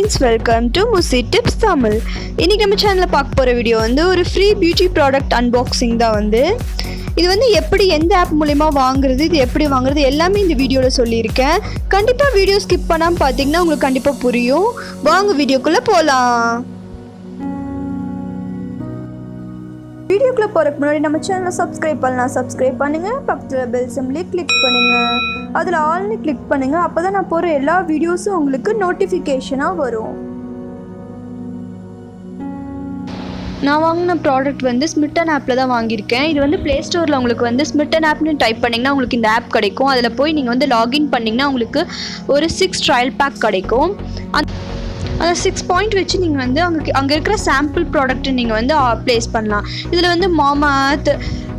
friends, welcome to Musi Tips Tamil. இன்னைக்கு நம்ம சேனல்ல பார்க்க போற வீடியோ வந்து ஒரு ஃப்ரீ பியூட்டி ப்ராடக்ட் அன்பாக்சிங் தான் வந்து. இது வந்து எப்படி எந்த ஆப் மூலமா வாங்குறது, இது எப்படி வாங்குறது எல்லாமே இந்த வீடியோல சொல்லியிருக்கேன். கண்டிப்பா வீடியோ ஸ்கிப் பண்ணாம பார்த்தீங்கன்னா உங்களுக்கு கண்டிப்பா புரியும். வாங்க வீடியோக்குள்ள போலாம். வீடியோக்குள்ள போறதுக்கு முன்னாடி நம்ம சேனலை சப்ஸ்கிரைப் பண்ணுங்க, பக்கத்தில் பெல் சிம்பலை கிளிக் பண்ணுங்க, அதில் ஆல்னு கிளிக் பண்ணுங்க. அப்போதான் நான் போகிற எல்லா வீடியோஸும் உங்களுக்கு நோட்டிஃபிகேஷனாக வரும். நான் வாங்கின ப்ராடக்ட் வந்து ஸ்மிட்டன் ஆப்பில் தான் வாங்கியிருக்கேன். இது வந்து ப்ளே ஸ்டோரில் உங்களுக்கு வந்து ஸ்மிட்டன் ஆப்னு டைப் பண்ணிங்கன்னா உங்களுக்கு இந்த ஆப் கிடைக்கும். அதில் போய் நீங்கள் வந்து லாகின் பண்ணிங்கன்னா உங்களுக்கு ஒரு 6 ட்ரையல் பேக் கிடைக்கும். அந்த 6 பாயிண்ட் வச்சு நீங்கள் வந்து அங்கே இருக்கிற சாம்பிள் ப்ராடக்ட் நீங்கள் வந்து ப்ளேஸ் பண்ணலாம். இதில் வந்து mamaearth,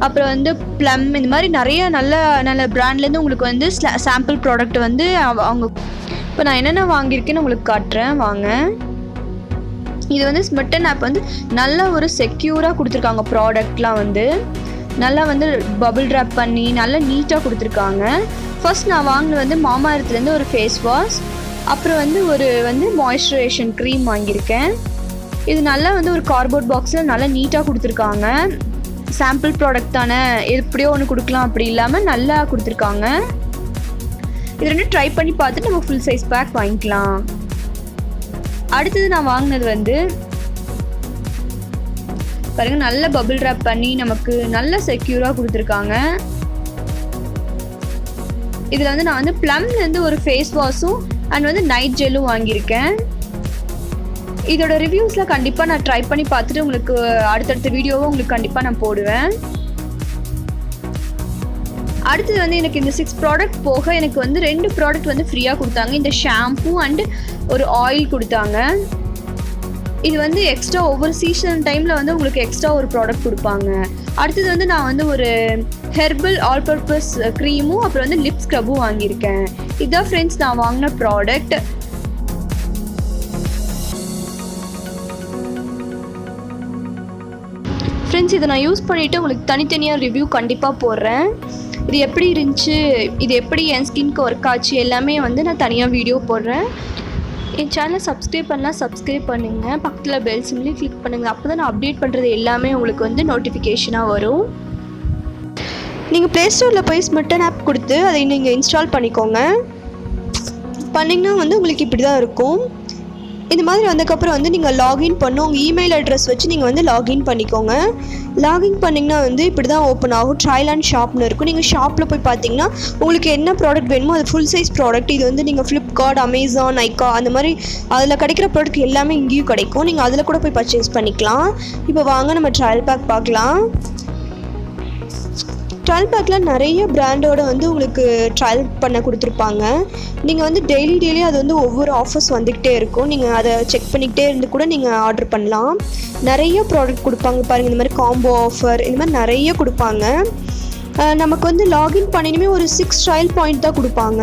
அப்புறம் வந்து plum, இந்த மாதிரி நிறைய நல்ல பிராண்ட்லேருந்து உங்களுக்கு வந்து சாம்பிள் ப்ராடக்ட் வந்து அவங்க. இப்போ நான் என்னென்ன வாங்கியிருக்கேன்னு உங்களுக்கு காட்டுறேன் வாங்க. இது வந்து ஸ்மிட்டன் ஆப் வந்து நல்லா ஒரு செக்யூராக கொடுத்துருக்காங்க. ப்ராடக்ட்லாம் வந்து நல்லா வந்து பபிள் ட்ராப் பண்ணி நல்லா நீட்டாக கொடுத்துருக்காங்க. ஃபர்ஸ்ட் நான் வாங்கினது வந்து mamaearthலேருந்து ஒரு ஃபேஸ் வாஷ், அப்புறம் வந்து ஒரு மாய்ஸ்சரைசேஷன் க்ரீம் வாங்கியிருக்கேன். இது நல்லா வந்து ஒரு கார்ட்போர்ட் பாக்ஸில் நல்லா நீட்டாக கொடுத்துருக்காங்க. சாம்பிள் ப்ராடக்ட் தானே, எப்படியோ ஒன்று கொடுக்கலாம் அப்படி இல்லாமல் நல்லா கொடுத்துருக்காங்க. இது ரெண்டும் ட்ரை பண்ணி பார்த்துட்டு நம்ம ஃபுல் சைஸ் பேக் வாங்கிக்கலாம். அடுத்தது நான் வாங்கினது வந்து பாருங்க, நல்ல பபிள் ட்ராப் பண்ணி நமக்கு நல்ல செக்யூராக கொடுத்துருக்காங்க. இதில் வந்து நான் வந்து plumலேருந்து ஒரு ஃபேஸ் வாஷும் அண்ட் வந்து நைட் ஜெல்லும் வாங்கியிருக்கேன். இதோட ரிவ்யூஸில் கண்டிப்பாக நான் ட்ரை பண்ணி பார்த்துட்டு உங்களுக்கு அடுத்தடுத்த வீடியோவும் உங்களுக்கு கண்டிப்பாக நான் போடுவேன். அடுத்தது வந்து எனக்கு இந்த 6 ப்ராடக்ட் போக எனக்கு வந்து 2 ப்ராடக்ட் வந்து ஃப்ரீயாக கொடுத்தாங்க. இந்த ஷாம்பூ அண்டு ஒரு ஆயில் கொடுத்தாங்க. இது வந்து எக்ஸ்ட்ரா ஒவ்வொரு சீசன் டைமில் வந்து உங்களுக்கு எக்ஸ்ட்ரா ஒரு ப்ராடக்ட் கொடுப்பாங்க. அடுத்தது வந்து நான் வந்து ஒரு ஹெர்பல் ஆல் பர்பஸ் க்ரீமும் அப்புறம் வந்து லிப் ஸ்க்ரப்பும் வாங்கியிருக்கேன். இதான் ஃப்ரெண்ட்ஸ் நான் வாங்கின ப்ராடக்ட். ஃப்ரெண்ட்ஸ் இதை நான் யூஸ் பண்ணிவிட்டு உங்களுக்கு தனித்தனியாக ரிவ்யூ கண்டிப்பாக போடுறேன். இது எப்படி இருந்துச்சு, இது எப்படி என் ஸ்கின்க்கு ஒர்க் ஆச்சு எல்லாமே வந்து நான் தனியாக வீடியோ போடுறேன். என் சேனலை சப்ஸ்கிரைப் பண்ணலாம், சப்ஸ்கிரைப் பண்ணுங்கள், பக்கத்தில் பெல் சிம்லேயும் கிளிக் பண்ணுங்கள். அப்போ தான் நான் அப்டேட் பண்ணுறது எல்லாமே உங்களுக்கு வந்து நோட்டிஃபிகேஷனாக வரும். நீங்கள் ப்ளே ஸ்டோரில் போய் ஸ்மிட்டன் ஆப் கொடுத்து அதை நீங்கள் இன்ஸ்டால் பண்ணிக்கோங்க. பண்ணிங்கன்னா வந்து உங்களுக்கு இப்படி தான் இருக்கும். இந்த மாதிரி வந்ததுக்கப்புறம் வந்து நீங்கள் லாகின் பண்ணணும். உங்கள் இமெயில் அட்ரஸ் வச்சு நீங்கள் வந்து லாகின் பண்ணிக்கோங்க. லாகின் பண்ணிங்கன்னா வந்து இப்படி தான் ஓப்பன் ஆகும். ட்ரையல் அண்ட் ஷாப்னு இருக்கும். நீங்கள் ஷாப்பில் போய் பார்த்தீங்கன்னா உங்களுக்கு என்ன ப்ராடக்ட் வேணுமோ அது ஃபுல் சைஸ் ப்ராடக்ட். இது வந்து நீங்கள் ஃப்ளிப்கார்ட், அமேசான், நைக்கா அந்த மாதிரி அதில் கிடைக்கிற ப்ராடக்ட் எல்லாமே இங்கேயும் கிடைக்கும். நீங்கள் அதில் கூட போய் பர்ச்சேஸ் பண்ணிக்கலாம். இப்போ வாங்க நம்ம ட்ரையல் பேக் பார்க்கலாம். ட்ரையல் பேக்கில் நிறைய பிராண்டோட வந்து உங்களுக்கு ட்ரையல் பண்ண கொடுத்துருப்பாங்க. நீங்கள் வந்து டெய்லி அது வந்து ஒவ்வொரு ஆஃபர்ஸ் வந்துக்கிட்டே இருக்கும். நீங்கள் அதை செக் பண்ணிக்கிட்டே இருந்து கூட நீங்கள் ஆர்டர் பண்ணலாம். நிறைய ப்ராடக்ட் கொடுப்பாங்க பாருங்கள். இந்த மாதிரி காம்போ ஆஃபர் இந்த மாதிரி நிறைய கொடுப்பாங்க. நமக்கு வந்து லாகின் பண்ணினுமே ஒரு 6 ட்ரையல் பாயிண்ட் தான் கொடுப்பாங்க.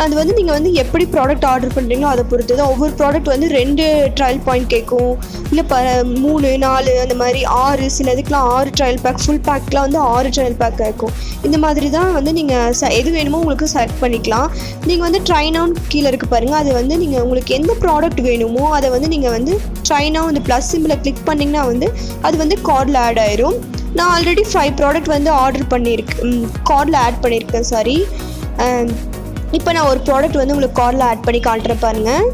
அது வந்து நீங்கள் வந்து எப்படி ப்ராடக்ட் ஆர்டர் பண்ணுறீங்களோ அதை பொறுத்து தான். ஒவ்வொரு ப்ராடக்ட் வந்து 2 ட்ரையல் பாயிண்ட் கேட்கும், இல்லை 3, 4 அந்த மாதிரி 6, சில இதுக்கெலாம் 6 ட்ரையல் பேக், ஃபுல் பேக்கெலாம் வந்து 6 ட்ரையல் பேக் கேட்கும். இந்த மாதிரி தான் வந்து நீங்கள் எது வேணுமோ உங்களுக்கு செலக்ட் பண்ணிக்கலாம். நீங்கள் வந்து ட்ரை நவுன் கீழே இருக்குது பாருங்கள். அது வந்து நீங்கள் உங்களுக்கு எந்த ப்ராடக்ட் வேணுமோ அதை வந்து நீங்கள் வந்து ட்ரை நவ் இந்த ப்ளஸ் சிம்பிளை கிளிக் பண்ணிங்கன்னா வந்து அது வந்து கார்டில் ஆட் ஆயிரும். நான் ஆல்ரெடி 5 ப்ராடக்ட் வந்து ஆர்டர் பண்ணியிருக்கேன், கார்டில் ஆட் பண்ணியிருக்கேன். சாரி, இப்போ நான் ஒரு ப்ராடக்ட் வந்து உங்களுக்கு கார்டில் ஆட் பண்ணி காட்டுறேன் பாருங்கள்.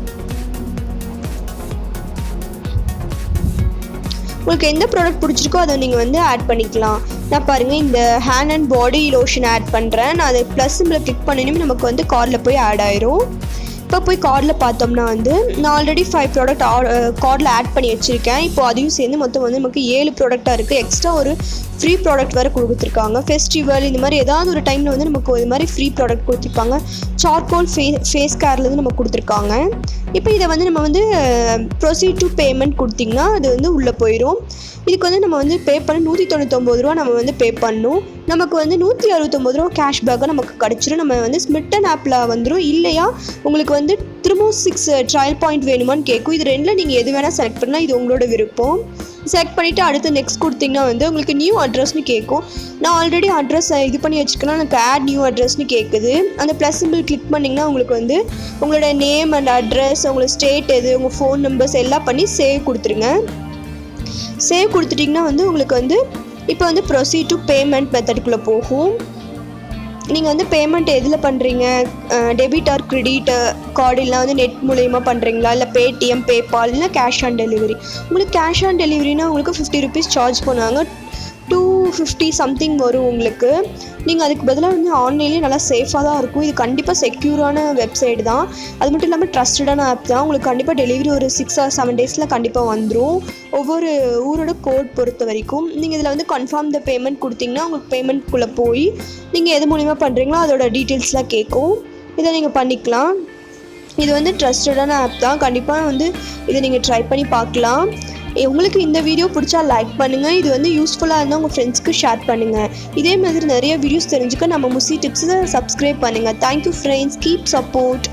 உங்களுக்கு எந்த ப்ராடக்ட் பிடிச்சிருக்கோ அதை நீங்கள் வந்து ஆட் பண்ணிக்கலாம். நான் பாருங்கள் இந்த hand and body lotion add பண்ணுறேன். நான் அதை ப்ளஸ் சிம்பிளை கிளிக் பண்ணினுமே நமக்கு வந்து கார்டில் போய் ஆட் ஆயிரும். இப்போ போய் கார்டில் பார்த்தோம்னா வந்து நான் ஆல்ரெடி 5 ப்ராடக்ட் கார்டில் ஆட் பண்ணி வச்சுருக்கேன். இப்போ அதையும் சேர்ந்து மொத்தம் வந்து நமக்கு 7 ப்ராடக்டாக இருக்குது. எக்ஸ்ட்ரா ஒரு ஃப்ரீ ப்ராடக்ட் வேறு கொடுத்துருக்காங்க. ஃபெஸ்டிவல் இந்த மாதிரி ஏதாவது ஒரு டைமில் வந்து நமக்கு இது மாதிரி ஃப்ரீ ப்ராடக்ட் கொடுத்துருப்பாங்க. சார்கோல் ஃபேஸ் கேர்லேருந்து நமக்கு கொடுத்துருக்காங்க. இப்போ இதை வந்து நம்ம வந்து ப்ரொசீட் டு பேமெண்ட் கொடுத்திங்கன்னா அது வந்து உள்ளே போயிடும். இதுக்கு வந்து நம்ம வந்து பே பண்ண 199 ரூபா நம்ம வந்து பே பண்ணணும். நமக்கு வந்து 169 ரூபா கேஷ்பேக்காக நமக்கு கிடச்சிரும். நம்ம வந்து ஸ்மிட்டன் ஆப்பில் வந்துடும். இல்லையா உங்களுக்கு வந்து திரும்பவும் 6 ட்ரையல் பாயிண்ட் வேணுமான்னு கேட்கும். இது ரெண்டில் நீங்கள் எது வேணால் செலக்ட் பண்ணலாம். இது உங்களோட விருப்பம். செலக்ட் பண்ணிவிட்டு அடுத்து நெக்ஸ்ட் கொடுத்தீங்கன்னா வந்து உங்களுக்கு நியூ அட்ரஸ்னு கேட்கும். நான் ஆல்ரெடி அட்ரஸ் இது பண்ணி வச்சுக்கலாம், எனக்கு ஆட் நியூ அட்ரஸ்னு கேட்குது. அந்த ப்ளஸ் சிம்பிள் கிளிக் பண்ணிங்கன்னா உங்களுக்கு வந்து உங்களோட நேம் அண்ட் அட்ரஸ், உங்களோட ஸ்டேட் எது, உங்கள் ஃபோன் நம்பர்ஸ் எல்லாம் பண்ணி சேவ் கொடுத்துருங்க. சேவ் கொடுத்துட்டிங்கன்னா வந்து உங்களுக்கு வந்து இப்போ வந்து ப்ரொசீட் டு பேமெண்ட் மெத்தடுக்குள்ளே போகும். நீங்கள் வந்து பேமெண்ட் எதில் பண்ணுறீங்க, டெபிட் ஆர் கிரெடிட் கார்டு இல்லை வந்து நெட் மூலயமா பண்ணுறீங்களா, இல்லை பேடிஎம், பேபால், இல்லை கேஷ் ஆன் டெலிவரி. உங்களுக்கு கேஷ் ஆன் டெலிவரினா உங்களுக்கு 50 rupees சார்ஜ் பண்ணுவாங்க, 250 சம்திங் வரும் உங்களுக்கு. நீங்கள் அதுக்கு பதிலாக வந்து ஆன்லைன்லேயே நல்லா சேஃபாக தான் இருக்கும். இது கண்டிப்பாக செக்யூரான வெப்சைட் தான், அது மட்டும் இல்லாமல் ட்ரஸ்டடான ஆப் தான். உங்களுக்கு கண்டிப்பாக டெலிவரி ஒரு 6 or 7 days கண்டிப்பாக வந்துடும், ஒவ்வொரு ஊரோட கோட் பொறுத்த வரைக்கும். நீங்கள் இதில் வந்து கன்ஃபார்ம் த பேமெண்ட் கொடுத்தீங்கன்னா உங்களுக்கு பேமெண்ட்குள்ளே போய் நீங்கள் எது மூலிமா பண்ணுறீங்களோ அதோட டீட்டெயில்ஸ்லாம் கேட்கும். இதை நீங்கள் பண்ணிக்கலாம். இது வந்து ட்ரஸ்டடான ஆப் தான், கண்டிப்பாக வந்து இதை நீங்கள் ட்ரை பண்ணி பார்க்கலாம். உங்களுக்கு இந்த வீடியோ பிடிச்சா லைக் பண்ணுங்கள், இது வந்து யூஸ்ஃபுல்லாக இருந்தால் உங்கள் ஃப்ரெண்ட்ஸ்க்கு ஷேர் பண்ணுங்கள். இதே மாதிரி நிறைய வீடியோஸ் தெரிஞ்சுக்க நம்ம முசி டிப்ஸை சப்ஸ்கிரைப் பண்ணுங்கள். Thank you friends, keep support.